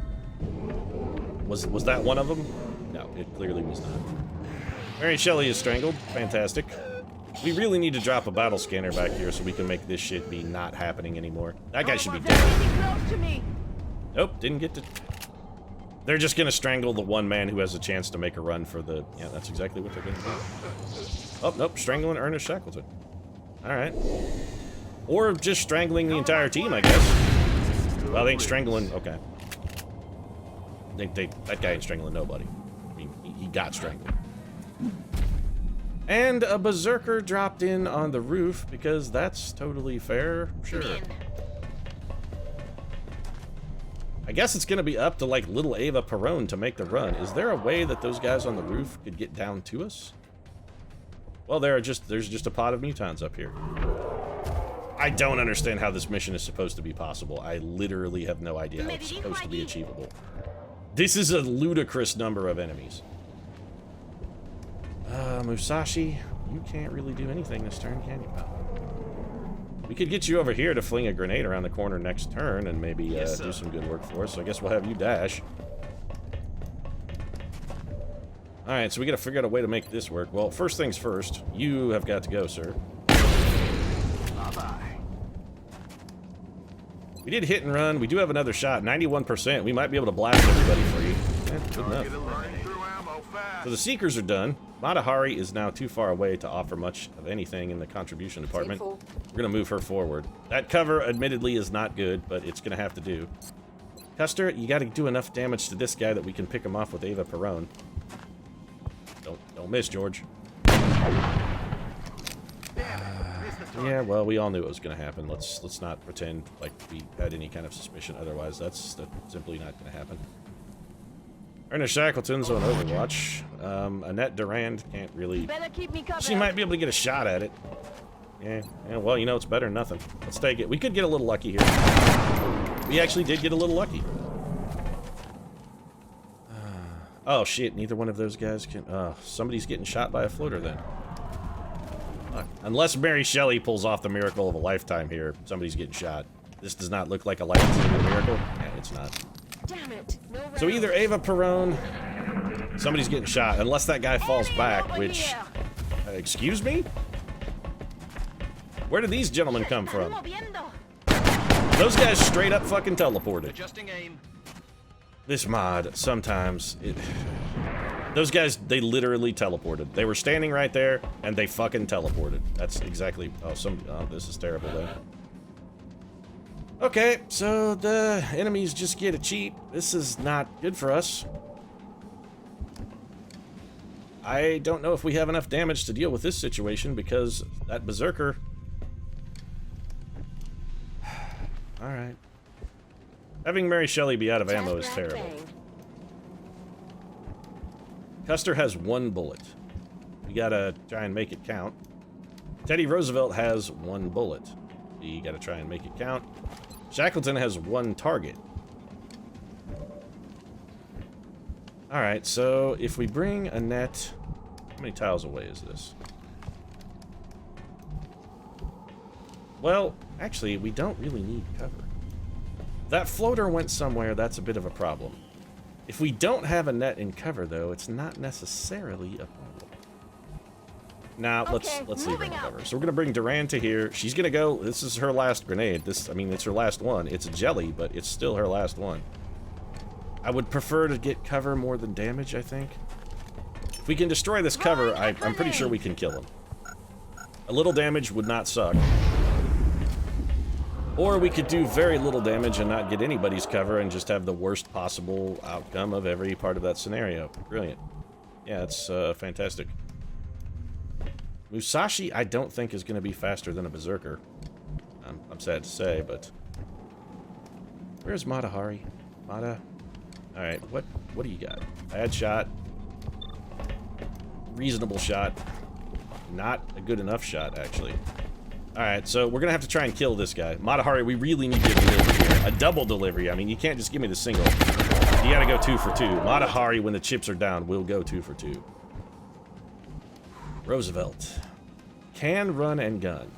Was that one of them? No, it clearly was not. Mary Shelley is strangled. Fantastic. We really need to drop a battle scanner back here so we can make this shit be not happening anymore. That guy should be They're dead. getting close to me. Nope, didn't get to... They're just gonna strangle the one man who has a chance to make a run for the... Yeah, that's exactly what they're gonna do. Oh, nope, strangling Ernest Shackleton. Alright. Or just strangling the entire team, I guess. Well, they ain't strangling... Okay. That guy ain't strangling nobody. I mean, he got strangled. And a berserker dropped in on the roof, because that's totally fair. Sure. I guess it's gonna be up to, like, little Ava Perón to make the run. Is there a way that those guys on the roof could get down to us? Well, there's just a pod of mutons up here. I don't understand how this mission is supposed to be possible. I literally have no idea how it's supposed to be achievable. This is a ludicrous number of enemies. Musashi, you can't really do anything this turn, can you, pal? We could get you over here to fling a grenade around the corner next turn and maybe do some good work for us. So I guess we'll have you dash. Alright, so we gotta figure out a way to make this work. Well, first things first, you have got to go, sir. Bye-bye. We did hit and run. We do have another shot, 91%. We might be able to blast everybody for you. Good enough. Burning through ammo fast. So the Seekers are done. Matahari is now too far away to offer much of anything in the contribution department. We're going to move her forward. That cover, admittedly, is not good, but it's going to have to do. Custer, you got to do enough damage to this guy that we can pick him off with Ava Perón. Don't miss, George. Yeah, well, we all knew it was going to happen. Let's not pretend like we had any kind of suspicion. Otherwise, that's simply not going to happen. Ernest Shackleton's on Overwatch. Annette Durand can't really... Better keep me covered. She might be able to get a shot at it. Yeah, well, you know, it's better than nothing. Let's take it. We could get a little lucky here. We actually did get a little lucky. Oh, shit. Neither one of those guys can... somebody's getting shot by a floater then. Unless Mary Shelley pulls off the miracle of a lifetime here, somebody's getting shot. This does not look like a life-saving miracle. Yeah, it's not. Damn it. No So rounds. either Ava Perón... Somebody's getting shot, unless that guy falls back, which... excuse me? Where did these gentlemen come from? Those guys straight up fucking teleported. Adjusting aim. This mod, sometimes, those guys, they literally teleported. They were standing right there, and they fucking teleported. That's exactly... Oh, this is terrible, then. Okay, so the enemies just get a cheat. This is not good for us. I don't know if we have enough damage to deal with this situation, because that Berserker... Alright. Having Mary Shelley be out of ammo is terrible. Custer has 1 bullet. We gotta try and make it count. Teddy Roosevelt has 1 bullet. We gotta try and make it count. Shackleton has 1 target. Alright, so if we bring Annette... How many tiles away is this? Well, actually, we don't really need cover. That floater went somewhere, that's a bit of a problem. If we don't have a net in cover, though, it's not necessarily a problem. Now, let's leave her in cover. So we're gonna bring Durand to here. She's gonna go. This is her last grenade. I mean, it's her last one. It's a jelly, but it's still her last one. I would prefer to get cover more than damage, I think. If we can destroy this cover, I'm pretty sure we can kill him. A little damage would not suck. Or we could do very little damage and not get anybody's cover and just have the worst possible outcome of every part of that scenario. Brilliant. Yeah, it's fantastic. Musashi, I don't think is going to be faster than a Berserker. I'm sad to say, but... Where's Matahari? Mata? Alright, what do you got? Bad shot. Reasonable shot. Not a good enough shot, actually. Alright, so we're gonna have to try and kill this guy. Matahari, we really need to deliver here. A double delivery. I mean, you can't just give me the single. You gotta go 2 for 2. Matahari, when the chips are down, will go 2 for 2. Roosevelt. Can run and gun.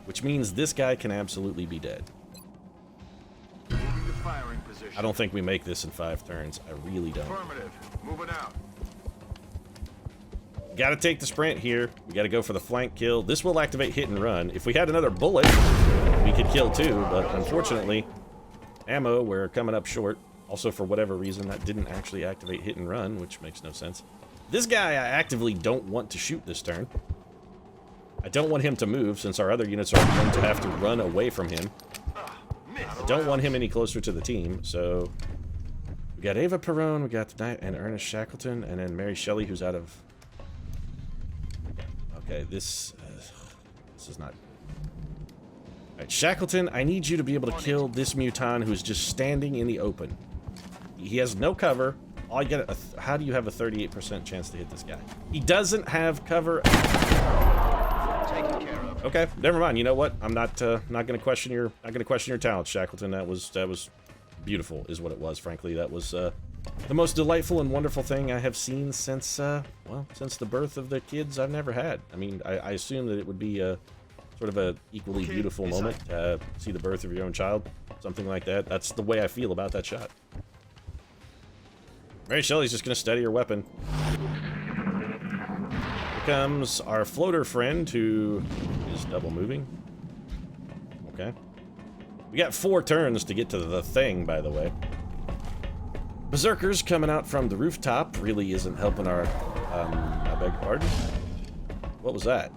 Which means this guy can absolutely be dead. Moving to firing position. I don't think we make this in 5 turns. I really don't. Affirmative. Moving out. Gotta take the sprint here. We gotta go for the flank kill. This will activate hit and run. If we had another bullet, we could kill 2, but unfortunately, ammo, we're coming up short. Also, for whatever reason, that didn't actually activate hit and run, which makes no sense. This guy I actively don't want to shoot this turn. I don't want him to move, since our other units are going to have to run away from him. I don't want him any closer to the team, so... We got Ava Perón, we got the Knight and Ernest Shackleton, and then Mary Shelley, who's out of... Okay, this is not... Alright, Shackleton, I need you to be able to kill this Muton who's just standing in the open. He has no cover. All you get how do you have a 38% chance to hit this guy? He doesn't have cover. Taken care of. Okay, never mind. You know what? I'm not gonna question your talent, Shackleton. That was beautiful, is what it was. Frankly, that was the most delightful and wonderful thing I have seen since since the birth of the kids I've never had. I mean, I assume that it would be sort of a equally beautiful moment to see the birth of your own child, something like that. That's the way I feel about that shot. Mary Shelley's just gonna steady her weapon. Here comes our floater friend, who is double moving. Okay. We got 4 turns to get to the thing, by the way. Berserkers coming out from the rooftop really isn't helping our... I beg your pardon? What was that?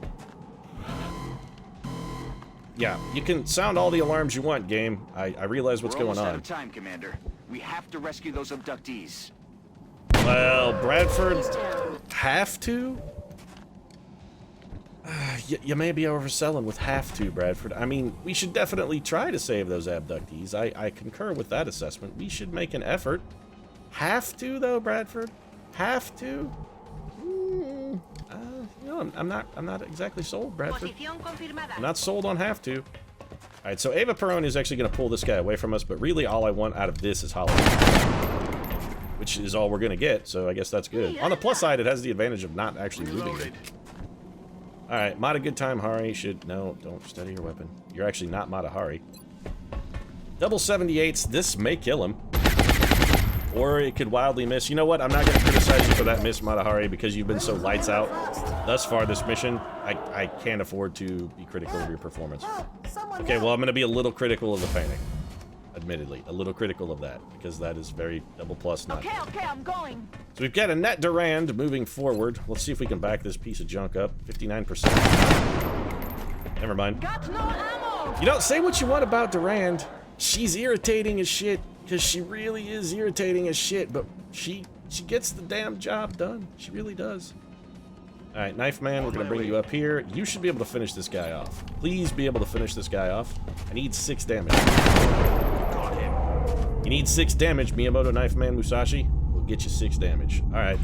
Yeah, you can sound all the alarms you want, game. I realize what's going We're almost on. out of time, Commander. We have to rescue those abductees. Well, Bradford have to? You may be overselling with have to, Bradford. I mean, we should definitely try to save those abductees. I concur with that assessment. We should make an effort. Have to, though, Bradford? Have to? You know, I'm not exactly sold, Bradford. Posición confirmada. I'm not sold on have to. Alright, so Ava Perón is actually going to pull this guy away from us, but really all I want out of this is Hollow. Which is all we're going to get, so I guess that's good. On the plus side, it has the advantage of not actually moving it. Alright, Mata Good Time Hari should... No, don't study your weapon. You're actually not Mata Hari. Double 78s, this may kill him. Or it could wildly miss. You know what? I'm not going to criticize you for that miss, Mata Hari, because you've been so lights out thus far this mission. I can't afford to be critical of your performance. Okay, well, I'm going to be a little critical of the painting. Admittedly, a little critical of that, because that is very double plus not. Okay, I'm going. So we've got Annette Durand moving forward. Let's see if we can back this piece of junk up. 59%. Never mind. Got no ammo. You don't say what you want about Durand. She's irritating as shit, because she really is irritating as shit, but she gets the damn job done. She really does. Alright, Knife Man, we're going to bring you up here. You should be able to finish this guy off. Please be able to finish this guy off. I need 6 damage. Got him. You need 6 damage, Miyamoto Knife Man Musashi. We'll get you 6 damage. Alright.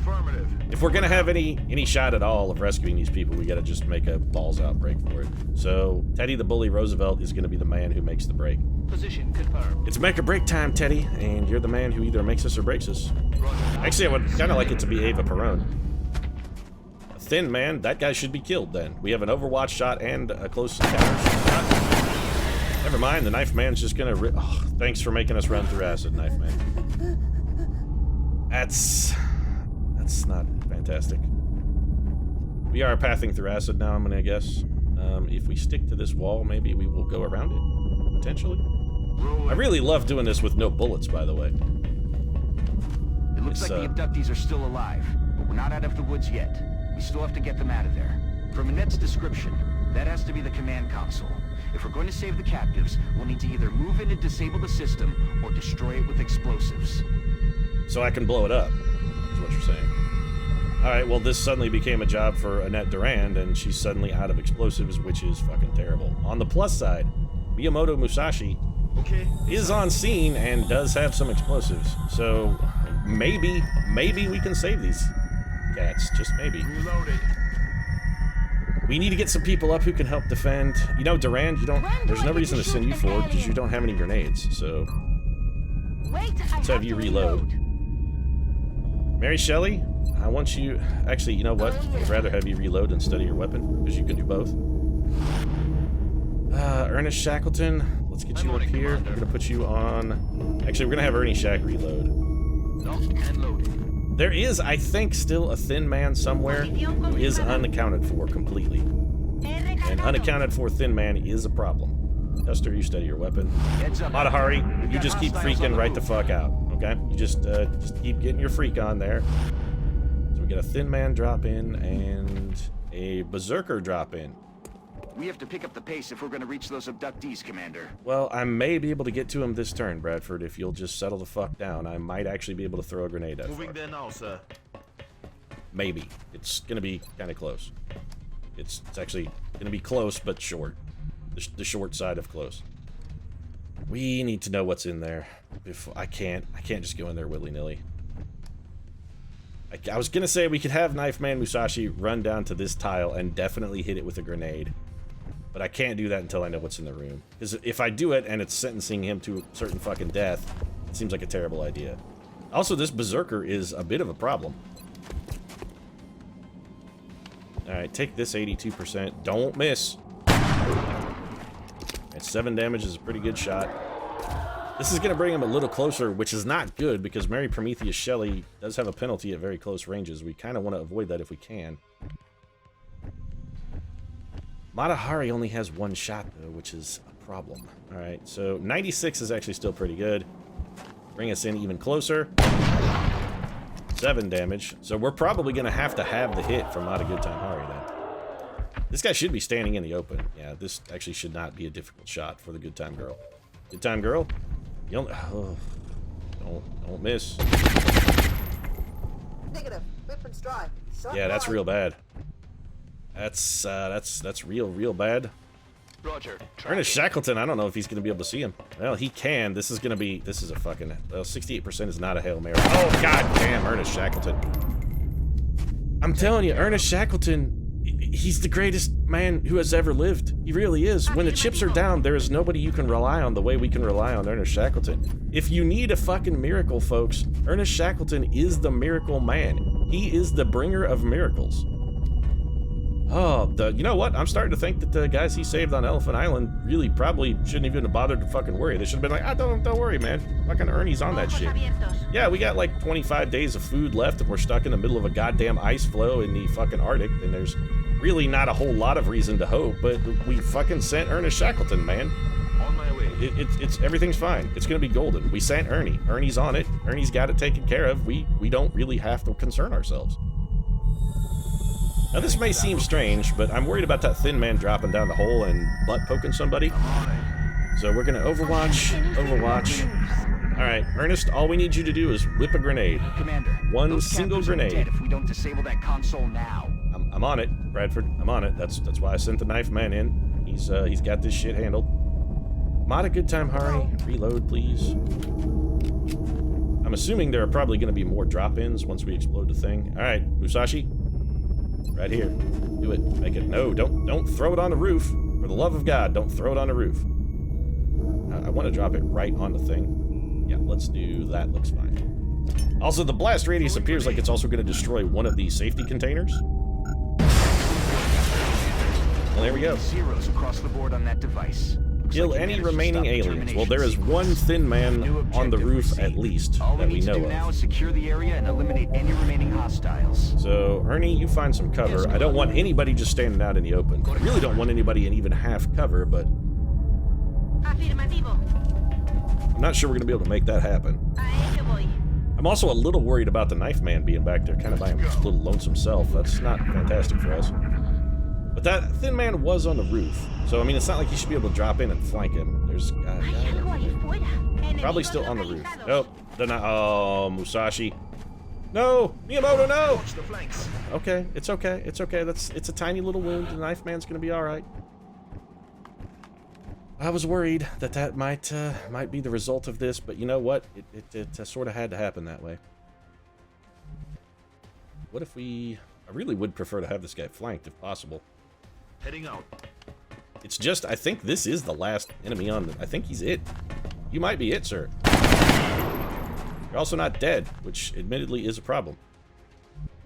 If we're going to have any shot at all of rescuing these people, we got to just make a balls out break for it. So, Teddy the Bully Roosevelt is going to be the man who makes the break. Position confirmed. It's make or break time, Teddy, and you're the man who either makes us or breaks us. Actually, I would kind of like it to be Ava Perón. A thin man, that guy should be killed then. We have an Overwatch shot and a close encounter shot. Never mind, the Knife Man's just gonna thanks for making us run through acid, Knife Man. That's not fantastic. We are pathing through acid now, I'm gonna guess. If we stick to this wall, maybe we will go around it, potentially. I really love doing this with no bullets, by the way. It looks like the abductees are still alive, but we're not out of the woods yet. We still have to get them out of there. From Annette's description, that has to be the command console. If we're going to save the captives, we'll need to either move in and disable the system, or destroy it with explosives. So I can blow it up, is what you're saying. Alright, well this suddenly became a job for Annette Durand, and she's suddenly out of explosives, which is fucking terrible. On the plus side, Miyamoto Musashi is on scene and does have some explosives. So maybe we can save these cats, just maybe. Reloaded. We need to get some people up who can help defend. You know, Durand, there's no reason to send you forward because you don't have any grenades, so let's have you reload. Mary Shelley, I want you... Actually, you know what? I'd rather have you reload and study your weapon, because you can do both. Ernest Shackleton, let's get you up here. We're gonna put you on... Actually, we're gonna have Ernie Shack reload. There is, I think, still a thin man somewhere who is unaccounted for completely. And unaccounted for thin man is a problem. Duster, you study your weapon. Mata Hari, you just keep freaking right the fuck out, okay? You just keep getting your freak on there. So we get a thin man drop in and a berserker drop in. We have to pick up the pace if we're going to reach those abductees, Commander. Well, I may be able to get to him this turn, Bradford, if you'll just settle the fuck down. I might actually be able to throw a grenade at Moving there now, sir. Maybe. It's gonna be kind of close. It's actually gonna be close, but short. The short side of close. We need to know what's in there. I can't just go in there willy-nilly. I was gonna say we could have Knife Man Musashi run down to this tile and definitely hit it with a grenade. But I can't do that until I know what's in the room. Because if I do it and it's sentencing him to a certain fucking death, it seems like a terrible idea. Also, this berserker is a bit of a problem. Alright, take this 82%. Don't miss. At 7 damage is a pretty good shot. This is going to bring him a little closer, which is not good because Mary Prometheus Shelley does have a penalty at very close ranges. We kind of want to avoid that if we can. Mata Hari only has 1 shot, though, which is a problem. Alright, so 96 is actually still pretty good. Bring us in even closer. 7 damage. So we're probably going to have the hit from Mata Good Time Hari, then. This guy should be standing in the open. Yeah, this actually should not be a difficult shot for the Good Time Girl. Good Time Girl? You don't miss. Negative. Weapons dry. Shot Yeah, that's dry. real bad. That's real bad. Roger. Ernest Shackleton, I don't know if he's going to be able to see him. Well, he can. This is a fucking... 68% is not a Hail Mary. Oh, god damn, Ernest Shackleton. I'm telling you, Ernest Shackleton, he's the greatest man who has ever lived. He really is. When the chips are down, there is nobody you can rely on the way we can rely on Ernest Shackleton. If you need a fucking miracle, folks, Ernest Shackleton is the miracle man. He is the bringer of miracles. Oh, you know what? I'm starting to think that the guys he saved on Elephant Island really probably shouldn't even have bothered to fucking worry. They should have been like, don't worry, man. Fucking Ernie's on that shit. Yeah, we got like 25 days of food left and we're stuck in the middle of a goddamn ice floe in the fucking Arctic, and there's really not a whole lot of reason to hope, but we fucking sent Ernest Shackleton, man. On my way. It's everything's fine. It's gonna be golden. We sent Ernie. Ernie's on it. Ernie's got it taken care of. We don't really have to concern ourselves. Now this may seem strange, but I'm worried about that thin man dropping down the hole and butt poking somebody. So we're gonna Overwatch. Alright, Ernest, all we need you to do is whip a grenade. Commander, One single grenade. Dead if we don't disable that console now. I'm on it, Bradford. I'm on it. That's why I sent the knife man in. He's got this shit handled. Mod a good time, Hari. Reload, please. I'm assuming there are probably gonna be more drop-ins once we explode the thing. Alright, Musashi. Right here. Do it. Make it. No, don't throw it on the roof. For the love of God, don't throw it on the roof. I want to drop it right on the thing. Yeah, let's do that. Looks fine. Also, the blast radius appears like it's also going to destroy one of these safety containers. Well, there we go. Zeros across the board on that device. Kill any remaining aliens. Well, there is one thin man on the roof at least that we know of. Now is secure the area and eliminate any remaining hostiles. So, Ernie, you find some cover. I don't want anybody just standing out in the open. I really don't want anybody in even half cover, but I'm not sure we're going to be able to make that happen. I'm also a little worried about the knife man being back there, kind of by his little lonesome self. That's not fantastic for us. But that thin man was on the roof, so I mean, it's not like he should be able to drop in and flank him. There's probably still on the roof. Nope, they're not. Oh, Musashi. No, Miyamoto, no. Okay, it's okay. It's okay. It's a tiny little wound. The knife man's gonna be all right. I was worried that might be the result of this, but you know what? It sort of had to happen that way. What if we? I really would prefer to have this guy flanked if possible. Heading out. It's just, I think this is the last enemy on the... I think he's it. You might be it, sir. You're also not dead, which admittedly is a problem.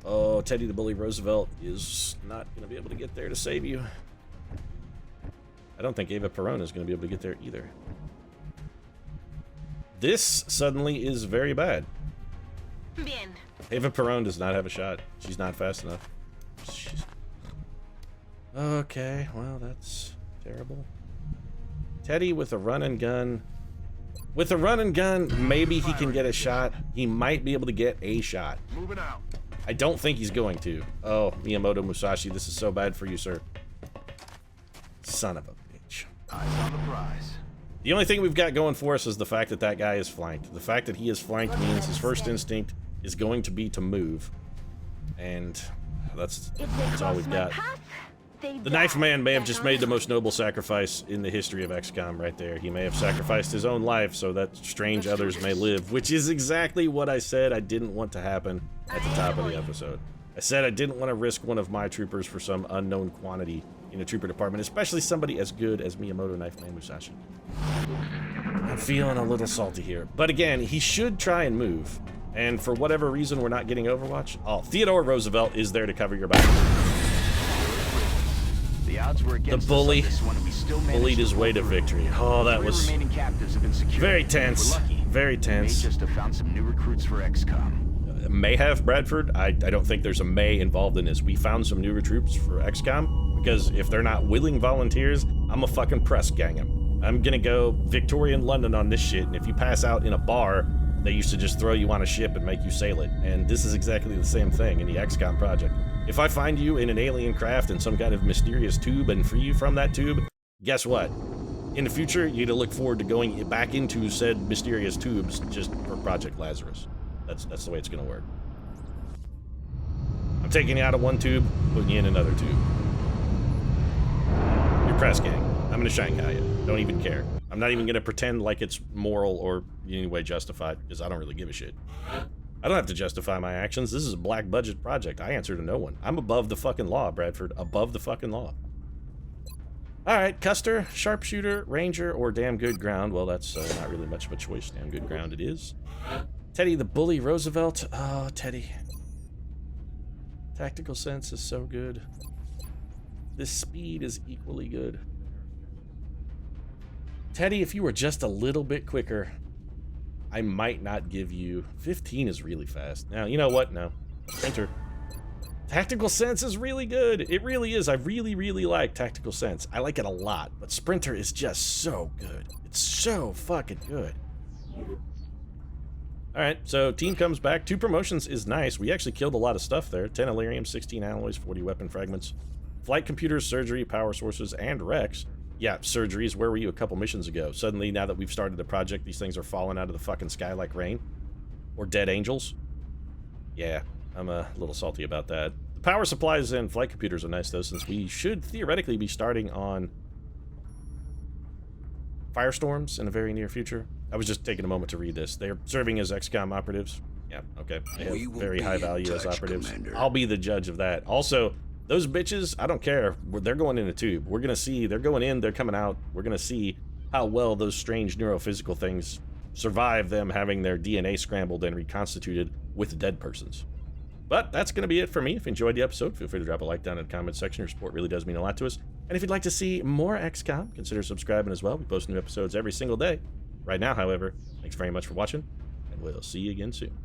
Oh, Teddy the Bully Roosevelt is not going to be able to get there to save you. I don't think Ava Perón is going to be able to get there either. This suddenly is very bad. Bien. Ava Perón does not have a shot. She's not fast enough. She's... Okay, well, that's terrible. Teddy with a run and gun. With a run and gun, maybe he can get a shot. He might be able to get a shot. Moving out. I don't think he's going to. Oh, Miyamoto Musashi, this is so bad for you, sir. Son of a bitch. Eyes on the prize. The only thing we've got going for us is the fact that that guy is flanked. The fact that he is flanked means his first instinct is going to be to move. And that's all we've got. The knife man may have just made the most noble sacrifice in the history of XCOM right there. He may have sacrificed his own life so that strange others may live, which is exactly what I said I didn't want to happen at the top of the episode. I said I didn't want to risk one of my troopers for some unknown quantity in a trooper department, especially somebody as good as Miyamoto Knife Man Musashi. I'm feeling a little salty here. But again, he should try and move. And for whatever reason, we're not getting Overwatch. Oh, Theodore Roosevelt is there to cover your back. The odds were against the bully us on this one, and we still bullied his way to victory. Oh, that was very tense. Very tense. We may just have found some new recruits for XCOM. May have, Bradford. I don't think there's a may involved in this. We found some new recruits for XCOM because if they're not willing volunteers, I'm a fucking press gang them. I'm gonna go Victorian London on this shit, and if you pass out in a bar, they used to just throw you on a ship and make you sail it. And this is exactly the same thing in the XCOM project. If I find you in an alien craft in some kind of mysterious tube and free you from that tube, guess what? In the future, you need to look forward to going back into said mysterious tubes just for Project Lazarus. That's the way it's gonna work. I'm taking you out of one tube, putting you in another tube. impressed, gang. I'm gonna Shanghai you. Don't even care. I'm not even gonna pretend like it's moral or in any way justified, because I don't really give a shit. I don't have to justify my actions. This is a black budget project. I answer to no one. I'm above the fucking law, Bradford. Above the fucking law. Alright, Custer, Sharpshooter, Ranger, or Damn Good Ground. Well, that's not really much of a choice. Damn Good Ground it is. Teddy the Bully Roosevelt. Oh, Teddy. Tactical sense is so good. This speed is equally good. Teddy, if you were just a little bit quicker, I might not give you... 15 is really fast. Now, you know what? No. Sprinter. Tactical sense is really good. It really is. I really, really like tactical sense. I like it a lot, but Sprinter is just so good. It's so fucking good. Alright, so team comes back. 2 promotions is nice. We actually killed a lot of stuff there. 10 Illyrium, 16 alloys, 40 weapon fragments. Flight computers, surgery, power sources, and Rex. Yeah, surgeries, where were you a couple missions ago? Suddenly, now that we've started the project, these things are falling out of the fucking sky like rain. Or dead angels. Yeah, I'm a little salty about that. The power supplies and flight computers are nice, though, since we should theoretically be starting on Firestorms in the very near future. I was just taking a moment to read this. They're serving as XCOM operatives. Yeah, okay. They have very high value as operatives. Commander. I'll be the judge of that. Also, those bitches, I don't care. They're going in a tube. We're going to see. They're going in, they're coming out. We're going to see how well those strange neurophysical things survive them having their DNA scrambled and reconstituted with dead persons. But that's going to be it for me. If you enjoyed the episode, feel free to drop a like down in the comment section. Your support really does mean a lot to us. And if you'd like to see more XCOM, consider subscribing as well. We post new episodes every single day. Right now, however, thanks very much for watching, and we'll see you again soon.